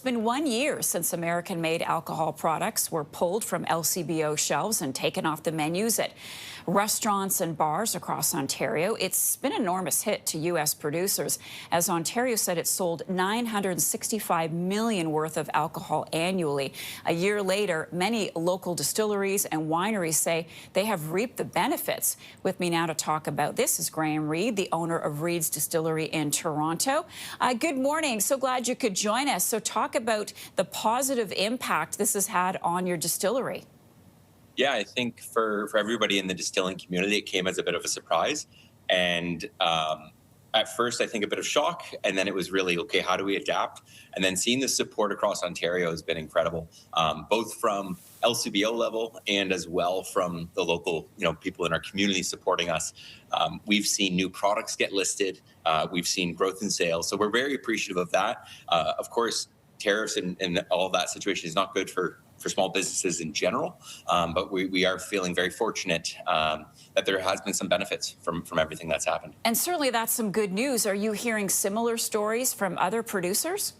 been 1 year since American-made alcohol products were pulled from LCBO shelves and taken off the menus at restaurants and bars across Ontario. It's been an enormous hit to U.S. producers, as Ontario said it sold $965 million worth of alcohol annually. A year later, many local distilleries and wineries say they have reaped the benefits. With me now to talk about this is Reid, the owner of Reid's Distillery in Toronto. Good morning. So glad you could join us. So talk about the positive impact this has had on your distillery. Yeah, I think for everybody in the distilling community, it came as a bit of a surprise. And at first, I think a bit of shock. And then it was really, okay, how do we adapt? And then seeing the support across Ontario has been incredible, both from LCBO level and as well from the local, people in our community supporting us. We've seen new products get listed. We've seen growth in sales. So we're very appreciative of that. Of course, tariffs and all of that situation is not good for small businesses in general, but we are feeling very fortunate that there has been some benefits from everything that's happened. And certainly that's some good news. Are you hearing similar stories from other producers?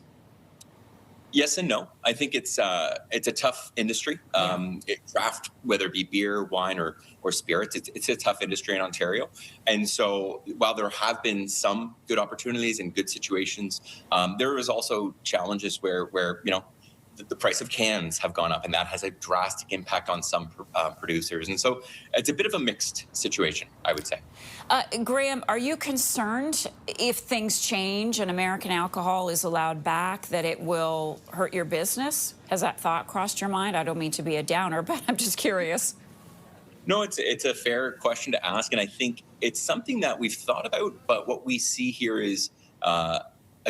Yes and no. I think it's a tough industry. Craft, whether it be beer, wine, or spirits, it's a tough industry in Ontario. And so while there have been some good opportunities and good situations, there is also challenges where the price of cans have gone up, and that has a drastic impact on some producers. And so it's a bit of a mixed situation, I would say. Graham, are you concerned if things change and American alcohol is allowed back that it will hurt your business? Has that thought crossed your mind? I don't mean to be a downer, but I'm just curious. No, it's a fair question to ask, and I think it's something that we've thought about, but what we see here is a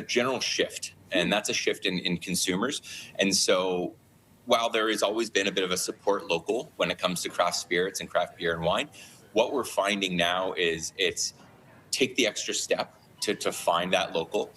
general shift. And that's a shift in consumers. And so while there has always been a bit of a support local when it comes to craft spirits and craft beer and wine, what we're finding now is it's take the extra step to find that local.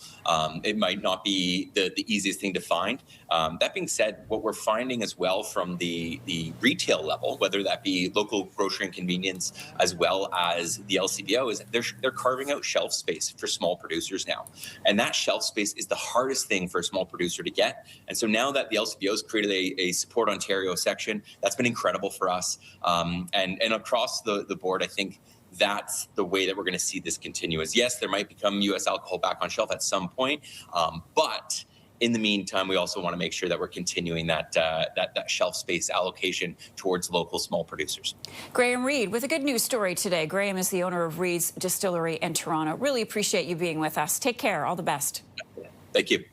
It might not be the easiest thing to find. That being said, what we're finding as well from the retail level, whether that be local grocery and convenience as well as the LCBO, is they're carving out shelf space for small producers now. And that shelf space is the hardest thing for a small producer to get. And so now that the LCBO has created a Support Ontario section, that's been incredible for us. And across the board, I think that's the way that we're going to see this continue. Is yes, there might become U.S. alcohol back on shelf at some point, but in the meantime, we also want to make sure that we're continuing that shelf space allocation towards local small producers. Graham Reid with a good news story today. Graham is the owner of Reid's Distillery in Toronto. Really appreciate you being with us. Take care. All the best. Thank you.